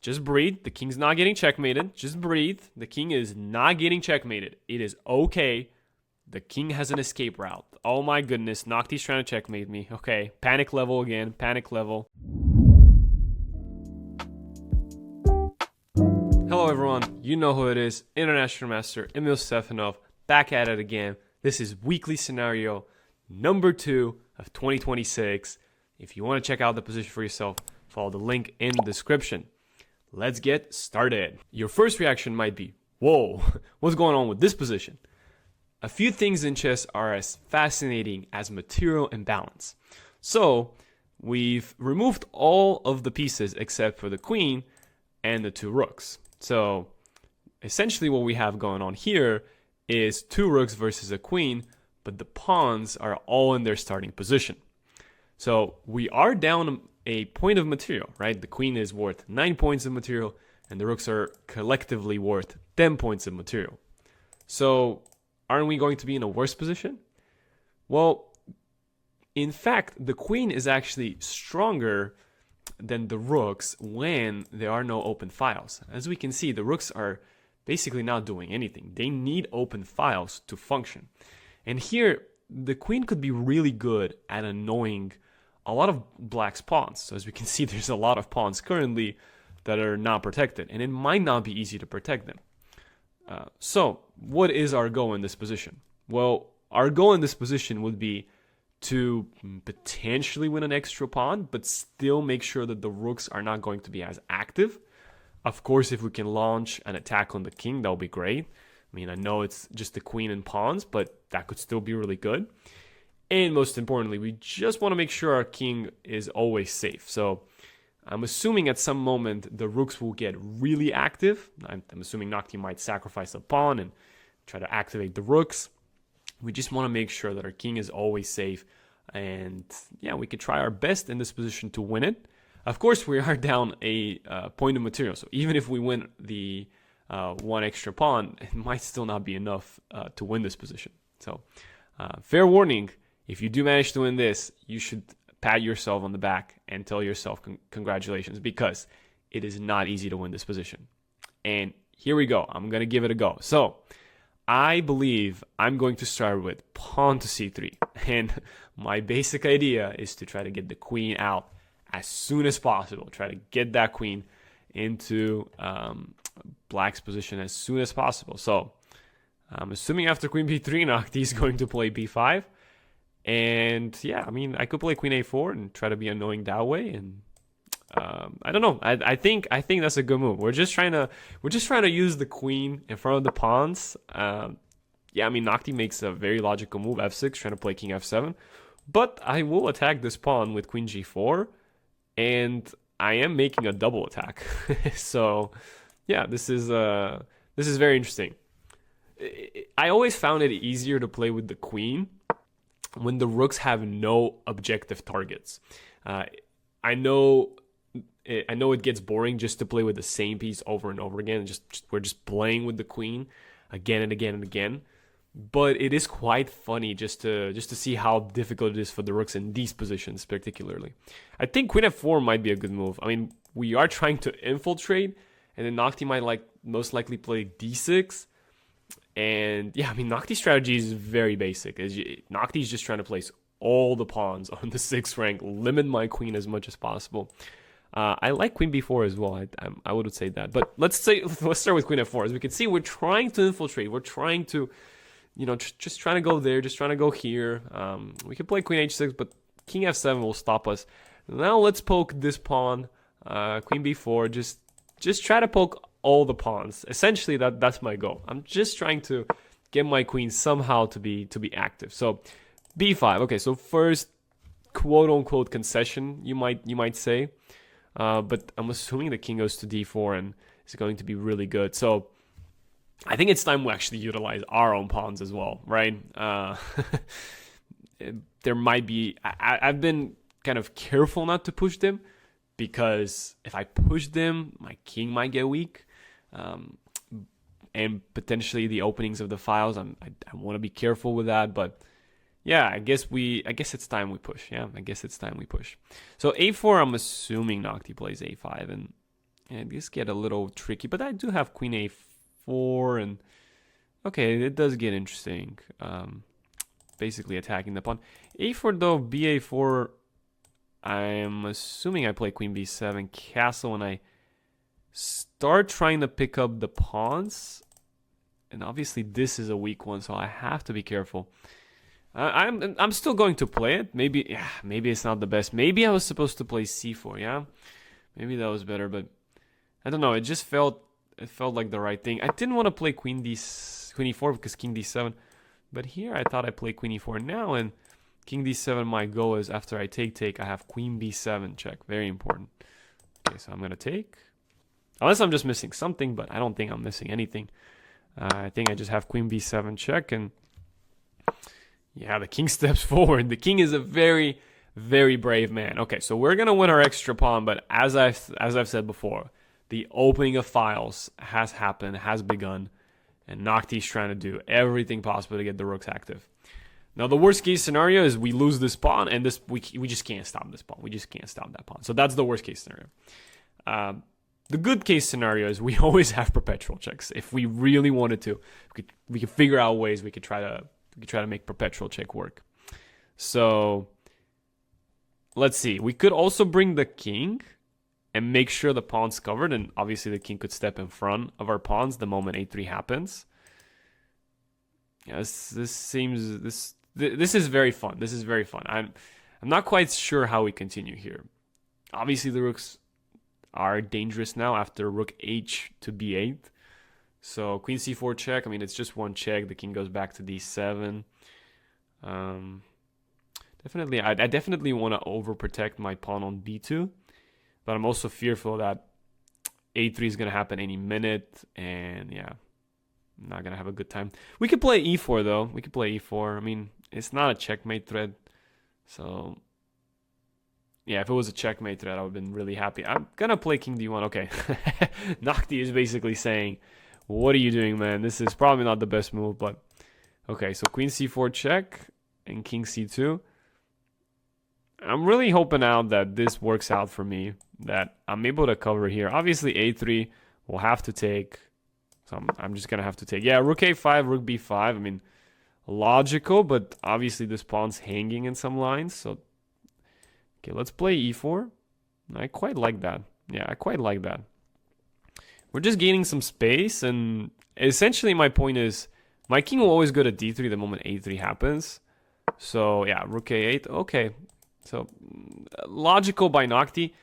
Just breathe. The king's not getting checkmated. Just breathe. The king is not getting checkmated. It is okay. The king has an escape route. Oh my goodness. Noctie's trying to checkmate me. Okay. Panic level again. Panic level. Hello everyone. You know who it is. International Master Emil Stefanov. Back at it again. This is weekly scenario number 2 of 2026. If you want to check out the position for yourself, follow the link in the description. Let's get started. Your first reaction might be, whoa, what's going on with this position? A few things in chess are as fascinating as material imbalance. So we've removed all of the pieces except for the queen and the 2 rooks. So essentially what we have going on here is 2 rooks versus a queen, but the pawns are all in their starting position. So we are down a point of material, right? The queen is worth 9 points of material, and the rooks are collectively worth 10 points of material. So aren't we going to be in a worse position? Well, in fact, the queen is actually stronger than the rooks when there are no open files. As we can see, the rooks are basically not doing anything. They need open files to function. And here, the queen could be really good at annoying a lot of black's pawns. So as we can see, there's a lot of pawns currently that are not protected, and it might not be easy to protect them. So what is our goal in this position? Well, our goal in this position would be to potentially win an extra pawn, but still make sure that the rooks are not going to be as active. Of course, if we can launch an attack on the king, that would be great. I mean, I know it's just the queen and pawns, but that could still be really good. And most importantly, we just want to make sure our king is always safe. So I'm assuming at some moment the rooks will get really active. I'm assuming Noctie might sacrifice a pawn and try to activate the rooks. We just want to make sure that our king is always safe. And yeah, we could try our best in this position to win it. Of course, we are down a point of material. So even if we win the 1 extra pawn, it might still not be enough to win this position. So fair warning. If you do manage to win this, you should pat yourself on the back and tell yourself congratulations, because it is not easy to win this position. And here we go. I'm going to give it a go. So I believe I'm going to start with pawn to c3. And my basic idea is to try to get the queen out as soon as possible. Try to get that queen into black's position as soon as possible. So I'm assuming after queen b3, Noctie is going to play b5. And yeah, I mean, I could play queen a4 and try to be annoying that way. And I don't know. I think that's a good move. We're just trying to use the queen in front of the pawns. Yeah, I mean, Noctie makes a very logical move, f6, trying to play king f7. But I will attack this pawn with queen g4, and I am making a double attack. So yeah, this is very interesting. I always found it easier to play with the queen when the rooks have no objective targets. I know it gets boring just to play with the same piece over and over again. We're just playing with the queen again and again and again. But it is quite funny just to see how difficult it is for the rooks in these positions particularly. I think queen f4 might be a good move. I mean, we are trying to infiltrate, and then Noctie might most likely play d6. And yeah, I mean, Noctie's strategy is very basic. Noctie's just trying to place all the pawns on the 6th rank, limit my queen as much as possible. I like queen b4 as well. I would say that. But let's start with queen f4. As we can see, we're trying to infiltrate. We're trying to, just trying to go there, just trying to go here. We can play queen h6, but king f7 will stop us. Now let's poke this pawn, queen b4. Just try to poke all the pawns. Essentially, that's my goal. I'm just trying to get my queen somehow to be active. So b5. Okay, so first quote unquote concession, you might say, but I'm assuming the king goes to d4 and is going to be really good. So I think it's time we actually utilize our own pawns as well, right? There might be. I've been kind of careful not to push them, because if I push them, my king might get weak. And potentially the openings of the files. I want to be careful with that, but yeah, I guess it's time we push. Yeah, I guess it's time we push. So a4, I'm assuming Noctie plays a5, and And these get a little tricky, but I do have queen a4, and okay, it does get interesting. Basically attacking the pawn. a4 though, ba4, I'm assuming I play queen b7 castle when I start trying to pick up the pawns. And obviously this is a weak one, so I have to be careful. I'm still going to play it. Maybe it's not the best. Maybe I was supposed to play c4, yeah? Maybe that was better, but I don't know. It just felt like the right thing. I didn't want to play queen e4 because king d7. But here I thought I play queen e4 now, and king d7 my go is after I take, I have queen b7 check. Very important. Okay, so I'm going to take. Unless I'm just missing something, but I don't think I'm missing anything. I think I just have queen b7 check, and yeah, the king steps forward. The king is a very, very brave man. Okay, so we're going to win our extra pawn, but as I've said before, the opening of files has happened, has begun, and Noctie's trying to do everything possible to get the rooks active. Now, the worst case scenario is we lose this pawn, and we just can't stop this pawn. We just can't stop that pawn. So that's the worst case scenario. The good case scenario is we always have perpetual checks. If we really wanted to, we could figure out ways we could try to make perpetual check work. So let's see. We could also bring the king and make sure the pawn's covered, and obviously the king could step in front of our pawns the moment a3 happens. Yeah, this is very fun. This is very fun. I'm not quite sure how we continue here. Obviously the rooks are dangerous now after rook h to b8. So queen c4 check. I mean, it's just one check. The king goes back to d7. Definitely, I definitely want to overprotect my pawn on b2. But I'm also fearful that a3 is going to happen any minute. And yeah, I'm not going to have a good time. We could play e4 though. We could play e4. I mean, it's not a checkmate thread. So yeah, if it was a checkmate thread, I would have been really happy. I'm going to play king d1. Okay. Noctie is basically saying, what are you doing, man? This is probably not the best move, but okay. So queen c4 check and king c2. I'm really hoping out that this works out for me, that I'm able to cover here. Obviously, a3 will have to take. So I'm just going to have to take. Yeah, rook a5, rook b5. I mean, logical, but obviously this pawn's hanging in some lines. So, okay, let's play e4. I quite like that. Yeah, I quite like that. We're just gaining some space, and essentially my point is my king will always go to d3 the moment a3 happens. So, yeah, rook a8. Okay. So, logical by Noctie,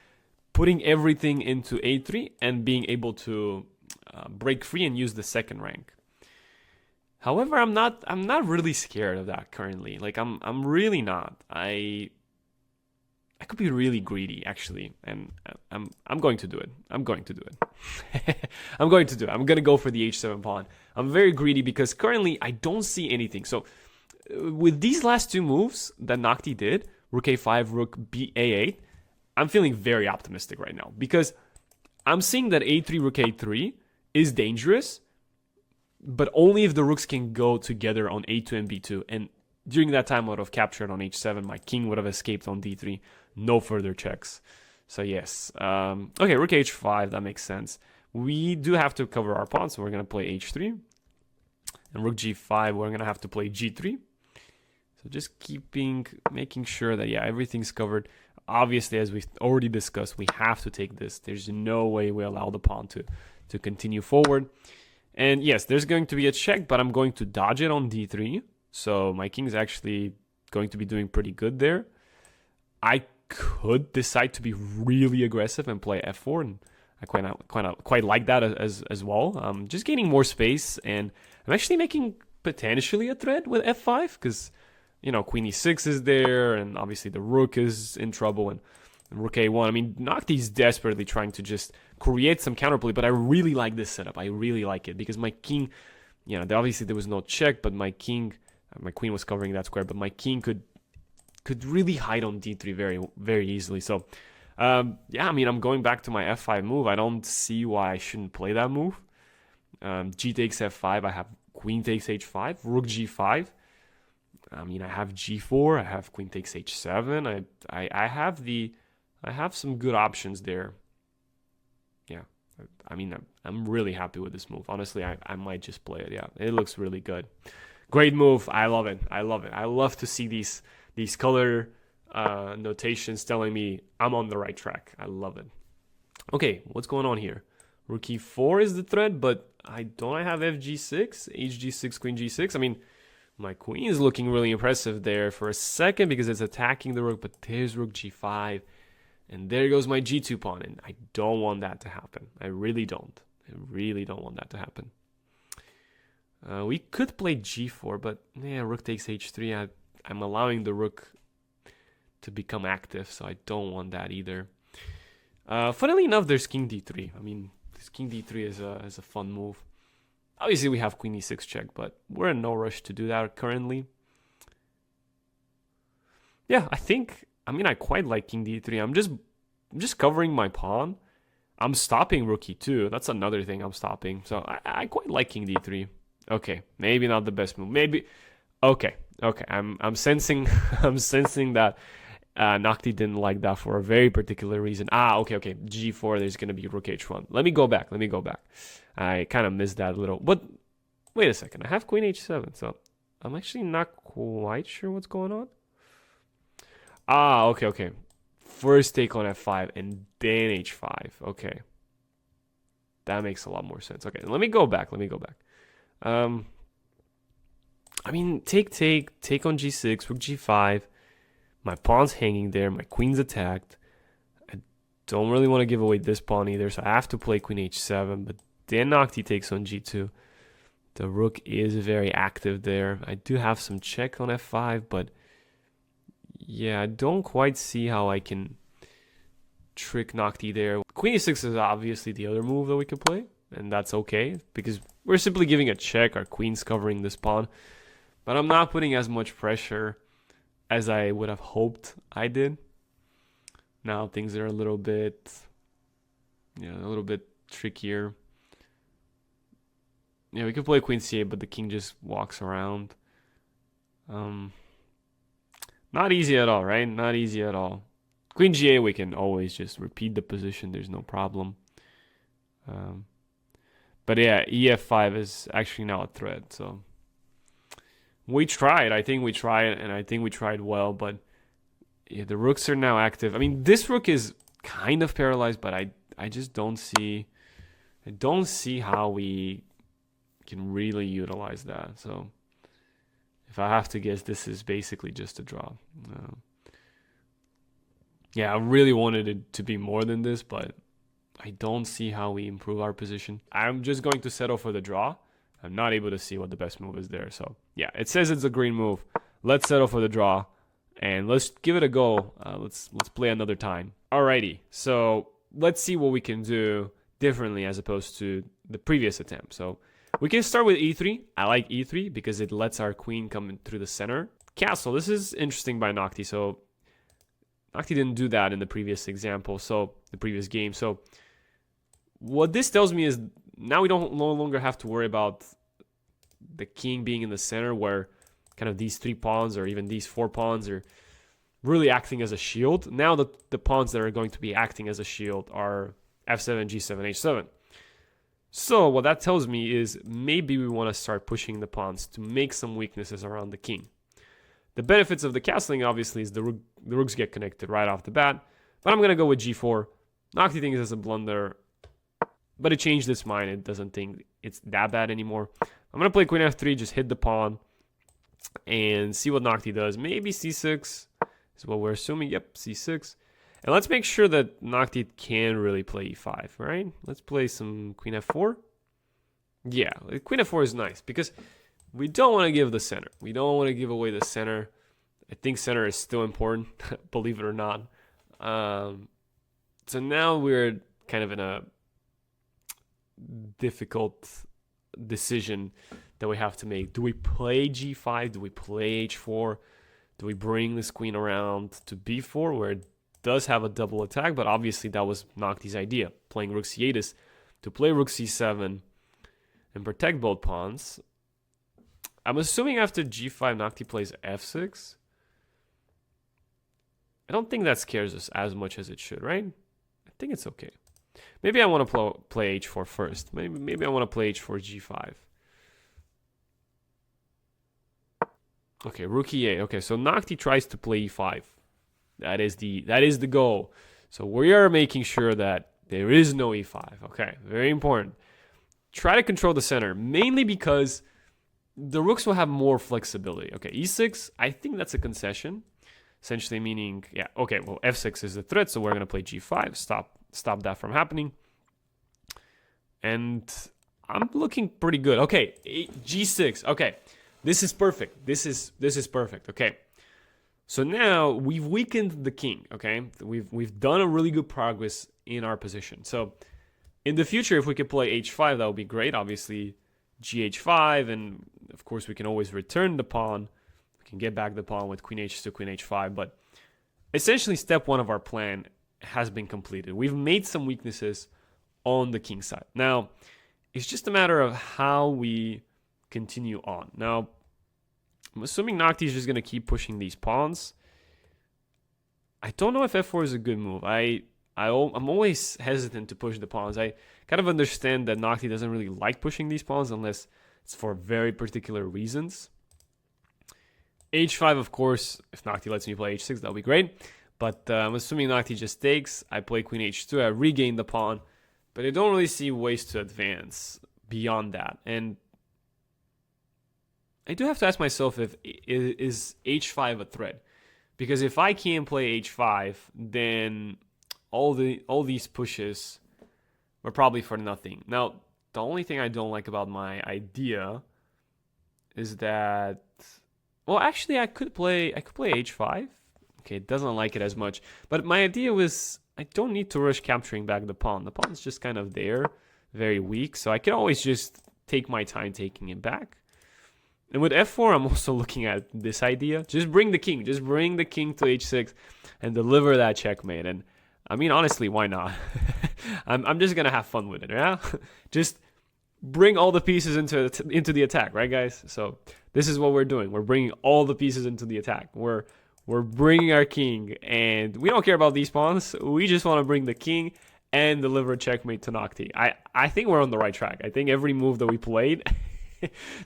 putting everything into a3 and being able to break free and use the second rank. However, I'm not really scared of that currently. Like I'm really not. I could be really greedy actually, and I'm going to do it. I'm going to do it. I'm going to do it. I'm going to go for the h7 pawn. I'm very greedy because currently I don't see anything. So with these last two moves that Noctie did, rook a5, rook a8, I'm feeling very optimistic right now because I'm seeing that a3, rook a3 is dangerous, but only if the rooks can go together on a2 and b2. And during that time, I would have captured on h7. My king would have escaped on d3. No further checks. So yes. Okay, rook h5, that makes sense. We do have to cover our pawn, so we're going to play h3. And rook g5, we're going to have to play g3. So just making sure that, yeah, everything's covered. Obviously, as we already discussed, we have to take this. There's no way we allow the pawn to continue forward. And yes, there's going to be a check, but I'm going to dodge it on d3. So my king's actually going to be doing pretty good there. I could decide to be really aggressive and play f4, and I quite like that as well. Just gaining more space, and I'm actually making potentially a threat with f5 because, you know, queen e6 is there, and obviously the rook is in trouble, and rook a1. I mean, Noctie's desperately trying to just create some counterplay, but I really like this setup. I really like it because my king, you know, obviously there was no check, but my queen was covering that square, but my king could really hide on d3 very, very easily. So, yeah, I mean, I'm going back to my f5 move. I don't see why I shouldn't play that move. G takes f5. I have queen takes h5, rook g5. I mean, I have g4. I have queen takes h7. I have some good options there. Yeah, I mean, I'm really happy with this move. Honestly, I might just play it. Yeah, it looks really good. Great move. I love it. I love it. I love to see these color notations telling me I'm on the right track. I love it. Okay, what's going on here? Rook e4 is the threat, but I have fg6, hg6, queen g6. I mean, my queen is looking really impressive there for a second because it's attacking the rook, but there's rook g5, and there goes my g2 pawn, and I don't want that to happen. I really don't. I really don't want that to happen. We could play g4, but yeah, rook takes h3. I'm allowing the rook to become active, so I don't want that either. Funnily enough, there's king d3. I mean, this king d3 is a fun move. Obviously, we have queen e6 check, but we're in no rush to do that currently. Yeah, I quite like king d3. I'm just covering my pawn. I'm stopping rook e2. That's another thing I'm stopping. So I quite like king d3. Okay, maybe not the best move. Maybe. Okay. I'm sensing that Noctie didn't like that for a very particular reason. Okay. G4, there's going to be rook h1. Let me go back. I kind of missed that a little. But wait a second. I have queen h7, so I'm actually not quite sure what's going on. Okay. First take on f5 and then h5. Okay. That makes a lot more sense. Okay, let me go back. I mean, take on g6, rook g5. My pawn's hanging there. My queen's attacked. I don't really want to give away this pawn either, so I have to play queen h7. But then Noctie takes on g2. The rook is very active there. I do have some check on f5, but yeah, I don't quite see how I can trick Noctie there. Queen e6 is obviously the other move that we could play, and that's okay because we're simply giving a check. Our queen's covering this pawn, but I'm not putting as much pressure as I would have hoped I did. Now things are a little bit trickier. Yeah, we could play queen c8, but the king just walks around. Not easy at all, right? Not easy at all. Queen g8, we can always just repeat the position. There's no problem. But yeah, ef5 is actually now a threat. So we tried. I think we tried, and I think we tried well. But yeah, the rooks are now active. I mean, this rook is kind of paralyzed, but I just don't see. I don't see how we can really utilize that. So if I have to guess, this is basically just a draw. Yeah, I really wanted it to be more than this, but I don't see how we improve our position. I'm just going to settle for the draw. I'm not able to see what the best move is there. So yeah, it says it's a green move. Let's settle for the draw and let's give it a go. Let's play another time. Alrighty, so let's see what we can do differently as opposed to the previous attempt. So we can start with e3. I like e3 because it lets our queen come in through the center. Castle, this is interesting by Noctie. So Noctie didn't do that in the previous example, so the previous game. So what this tells me is now we no longer have to worry about the king being in the center where kind of these 3 pawns or even these 4 pawns are really acting as a shield. Now the pawns that are going to be acting as a shield are f7, g7, h7. So what that tells me is maybe we want to start pushing the pawns to make some weaknesses around the king. The benefits of the castling, obviously, is the rooks get connected right off the bat. But I'm going to go with g4. Noctie thinks it's a blunder, but it changed its mind. It doesn't think it's that bad anymore. I'm going to play queen f3, just hit the pawn, and see what Noctie does. Maybe c6 is what we're assuming. Yep, c6. And let's make sure that Noctie can really play e5, right? Let's play some queen f4. Yeah, queen f4 is nice because we don't want to give the center. We don't want to give away the center. I think center is still important, believe it or not. So now we're kind of in a difficult decision that we have to make. Do we play g5? Do we play h4? Do we bring this queen around to b4 where it does have a double attack? But obviously that was Noctie's idea. Playing rook c8 is to play rook c7 and protect both pawns. I'm assuming after g5, Noctie plays f6. I don't think that scares us as much as it should, right? I think it's okay. Maybe I want to play h4 first. Maybe I want to play h4 g5. Okay, rook e8. Okay, so Noctie tries to play e5. That is the goal. So we are making sure that there is no e5. Okay, very important. Try to control the center, mainly because the rooks will have more flexibility. Okay, e6, I think that's a concession. Essentially meaning, yeah, okay, well, f6 is the threat, so we're going to play g5. Stop that from happening. And I'm looking pretty good. Okay, g6. Okay, this is perfect. This is perfect. Okay. So now we've weakened the king, okay? We've done a really good progress in our position. So in the future, if we could play h5, that would be great. Obviously, gh5, and of course we can always return the pawn. We can get back the pawn with queen h2, queen h5, but essentially step one of our plan has been completed. We've made some weaknesses on the king side. Now, it's just a matter of how we continue on. Now, I'm assuming Noctie is just going to keep pushing these pawns. I don't know if f4 is a good move. I'm always hesitant to push the pawns. I kind of understand that Noctie doesn't really like pushing these pawns unless it's for very particular reasons. h5, of course, if Noctie lets me play h6, that'll be great. But I'm assuming Noctie just takes. I play queen h2. I regain the pawn. But I don't really see ways to advance beyond that. And I do have to ask myself if is h5 a threat, because if I can't play h5, then all these pushes were probably for nothing. Now, the only thing I don't like about my idea is that, well, actually I could play h5. Okay, it doesn't like it as much, but my idea was I don't need to rush capturing back the pawn. The pawn's just kind of there, very weak, so I can always just take my time taking it back. And with f4, I'm also looking at this idea. Just bring the king. Just bring the king to h6 and deliver that checkmate. And I mean, honestly, why not? I'm just going to have fun with it, yeah? Just bring all the pieces into the attack, right, guys? So this is what we're doing. We're bringing all the pieces into the attack. We're bringing our king, and we don't care about these pawns. We just want to bring the king and deliver a checkmate to Noctie. I think we're on the right track. I think every move that we played...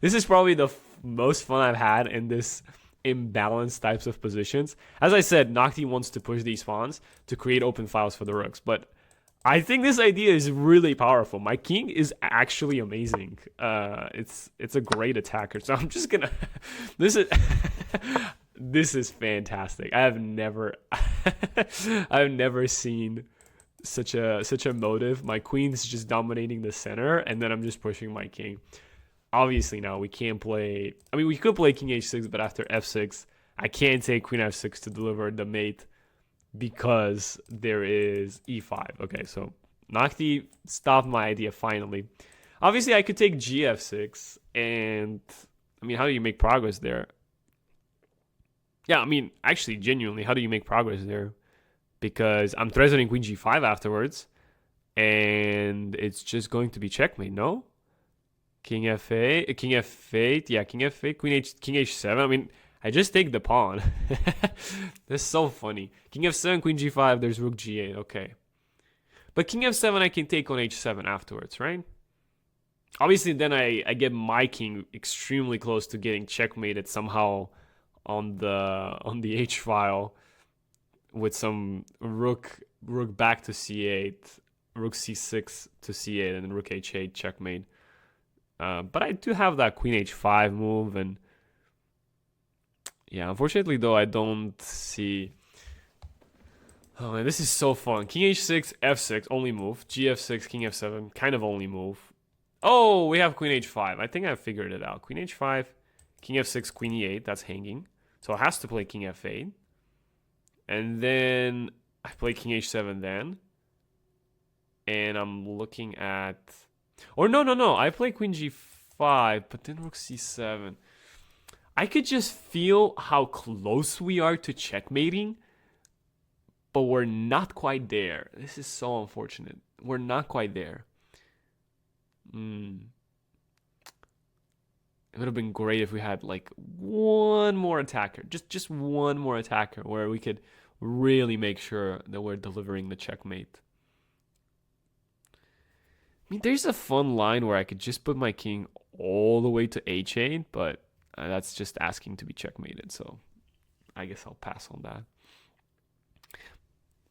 This is probably the most fun I've had in this imbalanced types of positions. As I said, Noctie wants to push these pawns to create open files for the rooks, but I think this idea is really powerful. My king is actually amazing. It's a great attacker. So I'm just gonna. This is fantastic. I've never seen such a motive. My queen's just dominating the center, and then I'm just pushing my king. Obviously now we can't play, I mean, we could play king h6, but after f6, I can't take queen f6 to deliver the mate because there is e5. Okay, so Noctie stopped my idea finally. Obviously, I could take gf6, and I mean, how do you make progress there? Yeah, I mean, actually, genuinely, how do you make progress there? Because I'm threatening queen g5 afterwards, and it's just going to be checkmate, no? King f8, king f8, yeah, king f8, king h7. I mean, I just take the pawn. That's so funny. King f7, queen g5, there's rook g8, okay. But king f7 I can take on h7 afterwards, right? Obviously, then I get my king extremely close to getting checkmated somehow on the h file with some rook back to c8, rook c6 to c8, and then rook h8 checkmate. But I do have that queen h5 move, and yeah, unfortunately though I don't see. Oh man, this is so fun. King h6, f6 only move. Gf6, king f7 kind of only move. Oh, we have queen h5. I think I figured it out. Queen h5, king f6, queen e8. That's hanging, so it has to play king f8, and then I play king h7 then, and I'm looking at. Or no. I play queen g5, but then rook c7. I could just feel how close we are to checkmating, but we're not quite there. This is so unfortunate. We're not quite there. It would have been great if we had like one more attacker. Just one more attacker where we could really make sure that we're delivering the checkmate. mean, there's a fun line where I could just put my king all the way to h8, but that's just asking to be checkmated, so I guess I'll pass on that.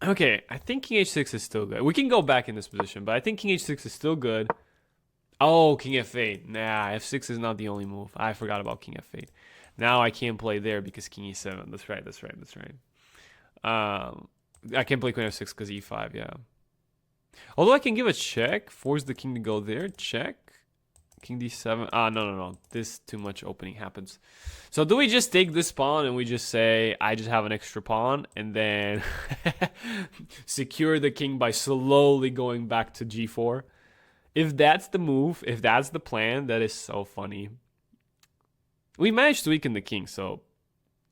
Okay, I think king h6 is still good. We can go back in this position, but I think king h6 is still good. Oh, king f8. Nah, f6 is not the only move. I forgot about king f8. Now I can't play there because king e7. That's right. I can't play queen f6 because e5, yeah. Although I can give a check, force the king to go there, check. King d7. No. This too much opening happens. So do we just take this pawn and we just say, I just have an extra pawn, and then secure the king by slowly going back to g4? If that's the move, if that's the plan, that is so funny. We managed to weaken the king, so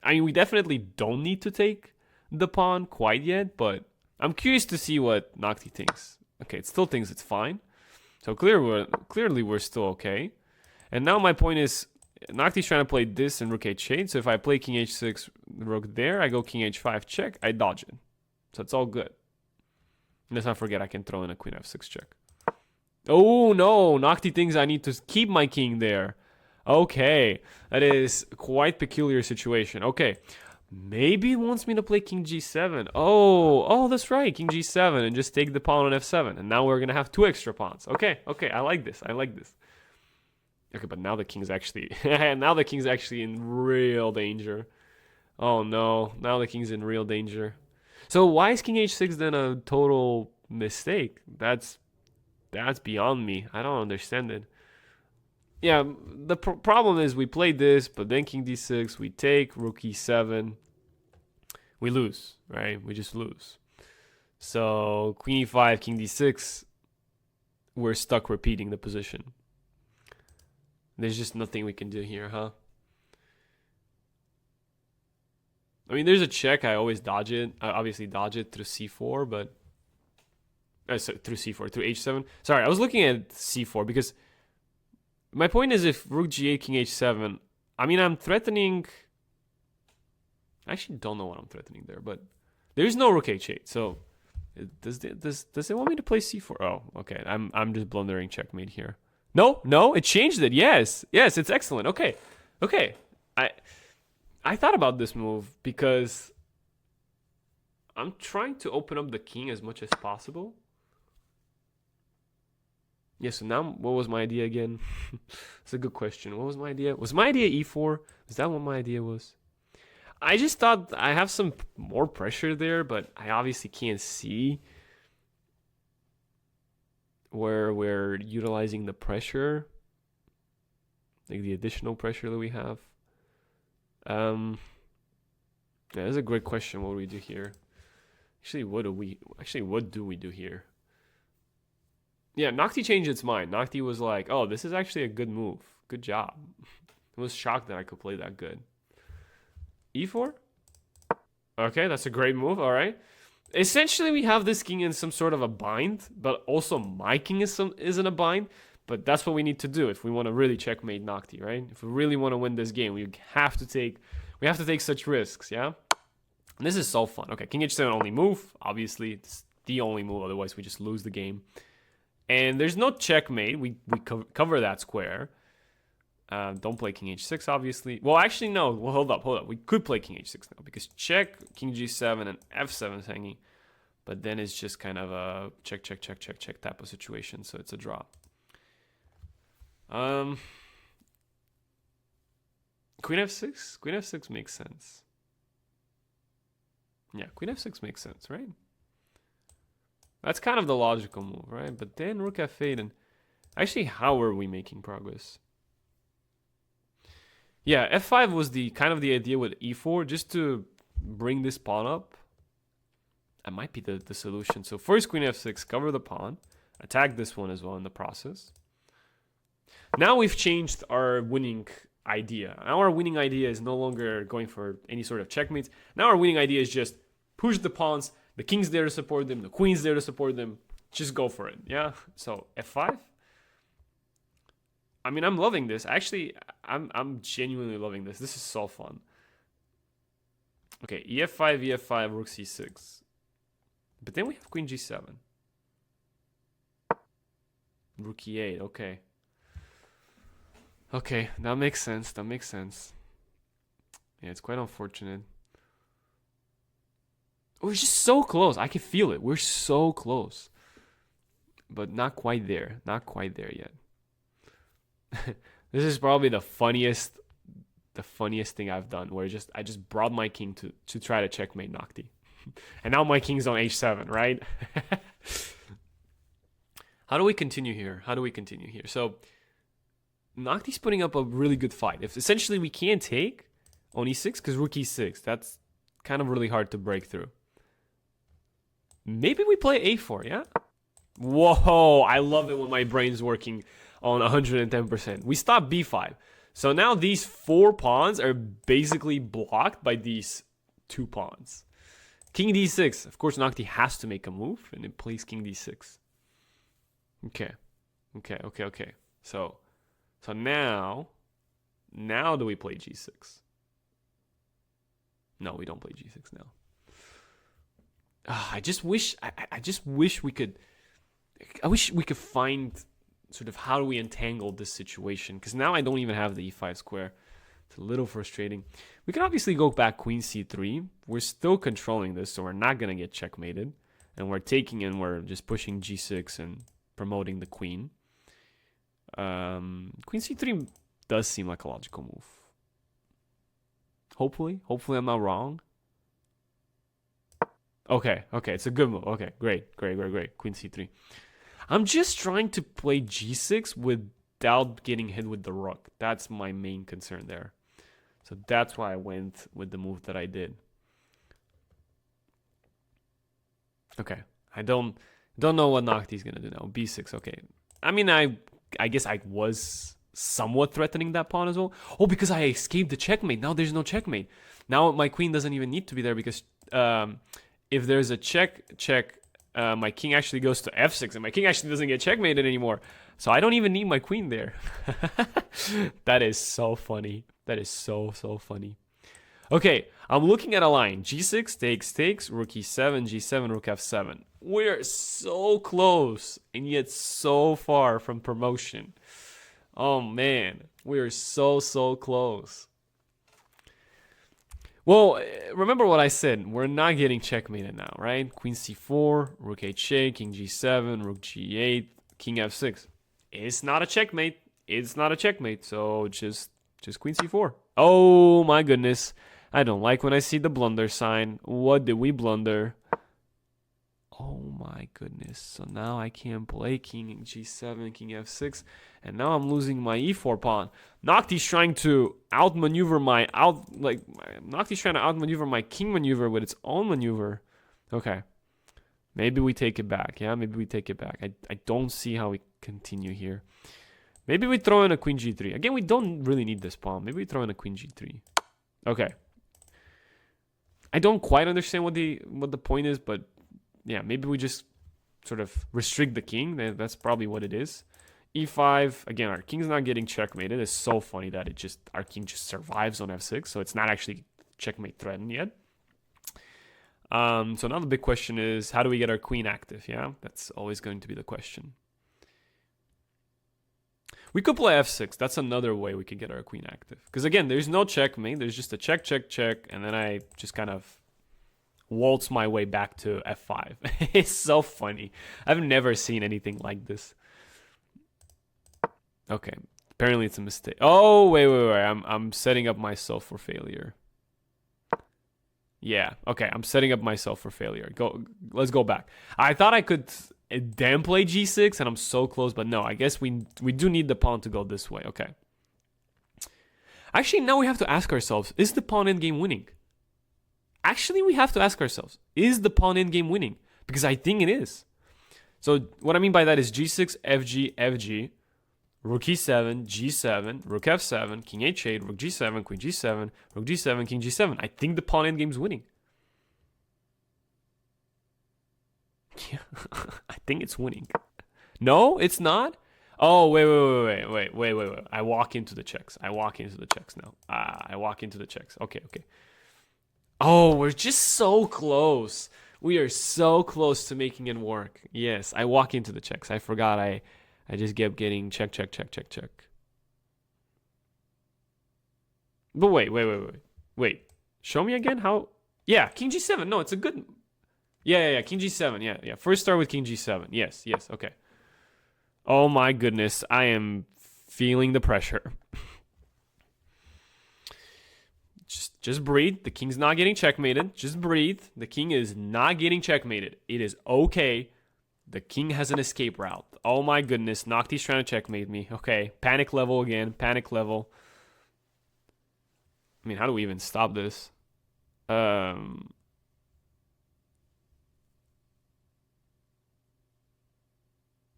I mean, we definitely don't need to take the pawn quite yet, but I'm curious to see what Noctie thinks. Okay, it still thinks it's fine. So clearly we're still okay. And now my point is, Noctie's trying to play this and rook h8. So if I play king h6, rook there, I go king h5 check, I dodge it. So it's all good. And let's not forget I can throw in a queen f6 check. Oh no, Noctie thinks I need to keep my king there. Okay, that is quite peculiar situation. Okay, maybe he wants me to play king g7. Oh, that's right, king g7 and just take the pawn on f7. And now we're gonna have 2 extra pawns. Okay, I like this. Okay, but now the king's actually in real danger. Oh no, now the king's in real danger. So why is king h6 then a total mistake? That's beyond me. I don't understand it. Yeah, the problem is we played this, but then king d6, we take, rook e7. We lose, right? We just lose. So queen e5, king d6, we're stuck repeating the position. There's just nothing we can do here, huh? I mean, there's a check. I always dodge it. I obviously dodge it through c4, but... through c4, through h7. Sorry, I was looking at c4 because... My point is if rook g8, king h7... I mean, I'm threatening... I actually don't know what I'm threatening there, but... There's no rook h8, so... Does it want me to play c4? Oh, okay. I'm just blundering checkmate here. No, it changed it. Yes, it's excellent. Okay. I thought about this move because I'm trying to open up the king as much as possible. Yeah, so now what was my idea again? It's a good question. What was my idea? Was my idea e4? Is that what my idea was? I just thought I have some more pressure there, but I obviously can't see where we're utilizing the pressure, like the additional pressure that we have. Yeah, that's a great question. What do we do here? Actually, what do we do here? Yeah, Noctie changed its mind. Noctie was like, "Oh, this is actually a good move. Good job." I was shocked that I could play that good. E4. Okay, that's a great move. All right. Essentially, we have this king in some sort of a bind, but also my king is in a bind. But that's what we need to do if we want to really checkmate Noctie, right? If we really want to win this game, we have to take such risks, yeah? And this is so fun. Okay, king h7 only move. Obviously, it's the only move. Otherwise, we just lose the game. And there's no checkmate. We cover that square. Don't play king h6, obviously. Well, actually, no. Well, hold up. We could play king h6 now because check, king g7, and f7 is hanging. But then it's just kind of a check type of situation. So it's a draw. Queen f6? Queen f6 makes sense. Yeah, queen f6 makes sense, right? That's kind of the logical move, right? But then rook f8 and... Actually, how are we making progress? Yeah, f5 was the kind of the idea with e4, just to bring this pawn up. That might be the solution. So first queen f6, cover the pawn. Attack this one as well in the process. Now we've changed our winning idea. Now our winning idea is no longer going for any sort of checkmates. Now our winning idea is just push the pawns. The king's there to support them. The queen's there to support them. Just go for it, yeah? So f5. I mean, I'm loving this. Actually, I'm genuinely loving this. This is so fun. Okay, ef5, ef5, rook c6. But then we have queen g7. Rook e8, okay. Okay, that makes sense, that makes sense. Yeah, it's quite unfortunate. We're just so close. I can feel it. We're so close. But not quite there. Not quite there yet. This is probably the funniest thing I've done, where I just brought my king to try to checkmate Noctie. And now my king's on h7, right? How do we continue here? So Noctie's putting up a really good fight. If essentially we can't take on e6 because rook e6, that's kind of really hard to break through. Maybe we play a4, yeah? Whoa, I love it when my brain's working on 110%. We stop b5. So now these 4 pawns are basically blocked by these 2 pawns. King d6. Of course, Noctie has to make a move, and it plays king d6. Okay. So now do we play g6? No, we don't play g6 now. I just wish we could. I wish we could find sort of how do we entangle this situation, because now I don't even have the e5 square. It's a little frustrating. We can obviously go back queen c3. We're still controlling this, so we're not gonna get checkmated, and we're taking and we're just pushing g6 and promoting the queen. Queen c3 does seem like a logical move. Hopefully I'm not wrong. Okay, it's a good move. Okay, great. Queen c3. I'm just trying to play g6 without getting hit with the rook. That's my main concern there. So that's why I went with the move that I did. Okay, I don't know what Noctie's gonna do now. b6. Okay, I mean I guess I was somewhat threatening that pawn as well. Oh, because I escaped the checkmate. Now there's no checkmate. Now my queen doesn't even need to be there, because if there's a check, my king actually goes to f6, and my king actually doesn't get checkmated anymore. So I don't even need my queen there. That is so funny. That is so funny. Okay, I'm looking at a line. g6 takes, rook e7, g7, rook f7. We're so close, and yet so far from promotion. Oh man, we're so close. Well, remember what I said. We're not getting checkmated now, right? Queen c4, rook h8, king g7, rook g8, king f6. It's not a checkmate. So just queen c4. Oh my goodness. I don't like when I see the blunder sign. What did we blunder? Oh my goodness. So now I can't play king g7, king f6, and now I'm losing my e4 pawn. Noctie's trying to outmaneuver my king maneuver with its own maneuver. Okay. Maybe we take it back. Yeah, maybe we take it back. I don't see how we continue here. Maybe we throw in a queen g3. Again, we don't really need this pawn. Maybe we throw in a queen g3. Okay. I don't quite understand what the point is, but yeah, maybe we just sort of restrict the king. That's probably what it is. e5. Again, our king's not getting checkmated. It's so funny that our king just survives on f6, so it's not actually checkmate threatened yet. So now the big question is, how do we get our queen active? Yeah, that's always going to be the question. We could play f6. That's another way we could get our queen active. Because again, there's no checkmate. There's just a check, and then I just kind of waltz my way back to f5. It's so funny. I've never seen anything like this. Okay, apparently it's a mistake. Oh, wait. I'm setting up myself for failure. Yeah, okay, I'm setting up myself for failure. Let's go back. I thought I could then play g6, and I'm so close, but no, I guess we do need the pawn to go this way. Okay. Actually, now we have to ask ourselves, is the pawn endgame winning? Actually, we have to ask ourselves, is the pawn endgame winning? Because I think it is. So what I mean by that is g6, fg, rook e7, g7, rook f7, king h8, rook g7, queen g7, rook g7, king g7. I think the pawn endgame's winning. Yeah, I think it's winning. No, it's not? Oh, wait. I walk into the checks. now. I walk into the checks. Okay. Oh, we're just so close. We are so close to making it work. Yes, I walk into the checks. I forgot I just kept getting check. But wait. Show me again how. Yeah, King G7. No, it's a good. Yeah. King G7. Yeah. First start with King G7. Yes. Okay. Oh my goodness, I am feeling the pressure. Just breathe. The king's not getting checkmated. Just breathe. The king is not getting checkmated. It is okay. The king has an escape route. Oh my goodness, Noctie's trying to checkmate me. Okay, panic level again. Panic level. I mean, how do we even stop this?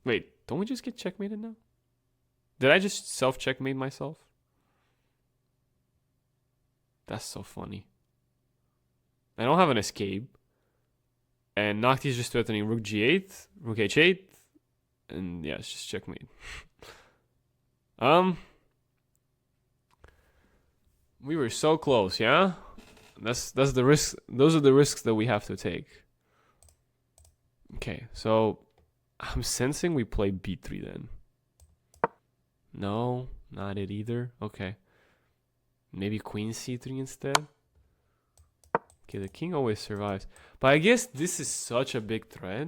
Wait, don't we just get checkmated now? Did I just self-checkmate myself? That's so funny. I don't have an escape. And Noctie's just threatening Rook G8, Rook H8. And yeah, it's just checkmate. We were so close, yeah? That's the risk. Those are the risks that we have to take. Okay, so I'm sensing we play B3 then. No, not it either. Okay. Maybe Queen C3 instead. Okay, the king always survives. But I guess this is such a big threat.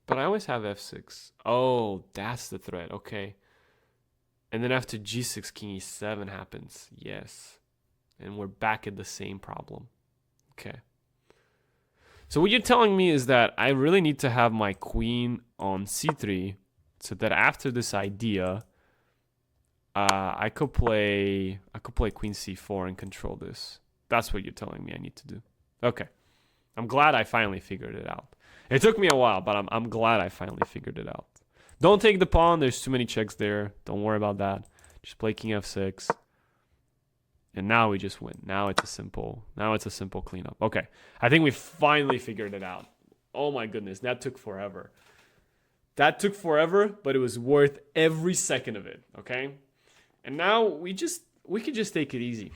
But I always have F6. Oh, that's the threat. Okay. And then after G6, King E7 happens. Yes. And we're back at the same problem. Okay. So what you're telling me is that I really need to have my queen on C3 so that after this idea, I could play Queen C4 and control this. That's what you're telling me I need to do. Okay. I'm glad I finally figured it out. It took me a while, but I'm glad I finally figured it out. Don't take the pawn. There's too many checks there. Don't worry about that. Just play King F6. And now we just win. Now it's a simple cleanup. Okay. I think we finally figured it out. Oh my goodness. That took forever. But it was worth every second of it. Okay. And now we could just take it easy.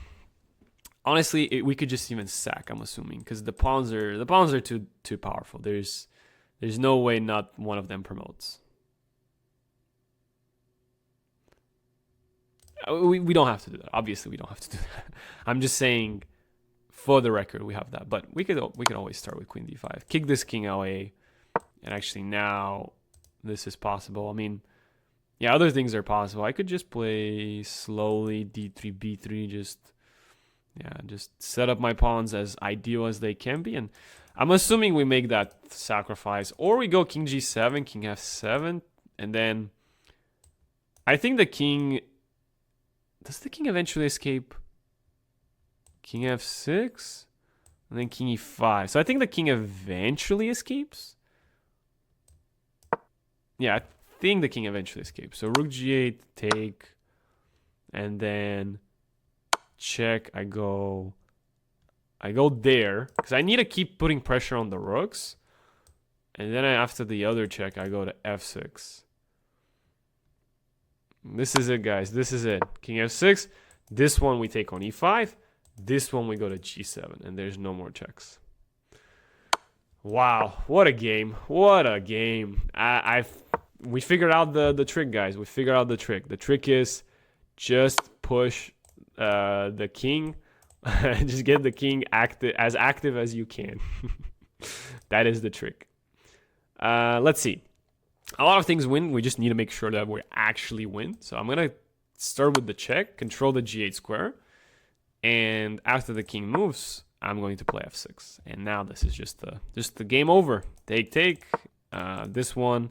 Honestly, we could just even sack, I'm assuming, because the pawns are too powerful. There's no way not one of them promotes. We don't have to do that. Obviously, we don't have to do that. I'm just saying, for the record, we have that. But we could always start with Queen D5, kick this King LA, and actually now this is possible. I mean, yeah, other things are possible. I could just play slowly D3 B3, just set up my pawns as ideal as they can be, and I'm assuming we make that sacrifice, or we go King G7, King F7, and then I think the king. Does the king eventually escape? King F6? And then King E5. So I think the king eventually escapes. Yeah, I think the king eventually escapes. So Rook G8, take. And then check. I go there. Because I need to keep putting pressure on the rooks. And then after the other check, I go to F6. This is it, guys. This is it. King F6. This one we take on E5. This one we go to G7. And there's no more checks. Wow. What a game. What a game. We figured out the trick, guys. We figured out the trick. The trick is just push the king. Just get the king as active as you can. That is the trick. Let's see. A lot of things win. We just need to make sure that we actually win. So I'm going to start with the check, control the G8 square. And after the king moves, I'm going to play F6. And now this is just the game over. Take. This one.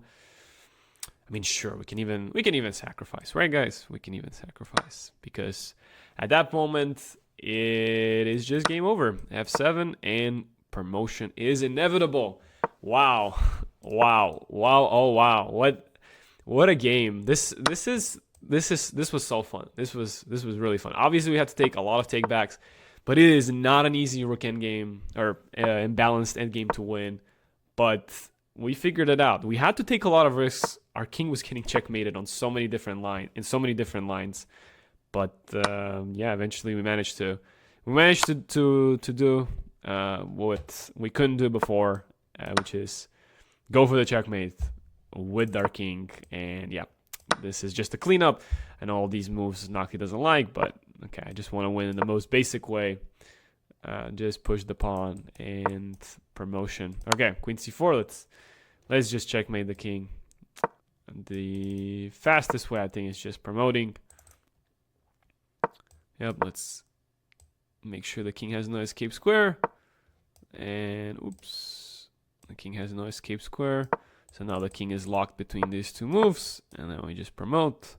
I mean, sure, we can even sacrifice, right, guys? We can even sacrifice. Because at that moment, it is just game over. F7 and promotion is inevitable. Wow. Oh wow. What a game. This was so fun. This was really fun. Obviously we had to take a lot of takebacks, but it is not an easy rook endgame or imbalanced endgame to win. But we figured it out. We had to take a lot of risks. Our king was getting checkmated on so many different lines. But yeah, eventually we managed to do what we couldn't do before, which is go for the checkmate with our king. And yeah, this is just a cleanup. I know all these moves Noctie doesn't like, but okay, I just want to win in the most basic way. Just push the pawn and promotion. Okay, queen c4. Let's just checkmate the king. The fastest way, I think, is just promoting. Yep, let's make sure the king has no escape square. And oops, the king has no escape square. So now the king is locked between these two moves. And then we just promote.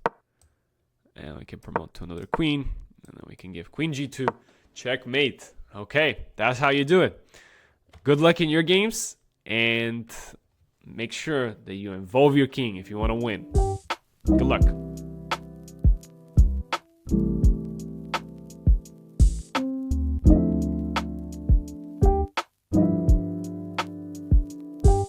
And we can promote to another queen. And then we can give queen g2. Checkmate. Okay, that's how you do it. Good luck in your games. And make sure that you involve your king if you want to win. Good luck.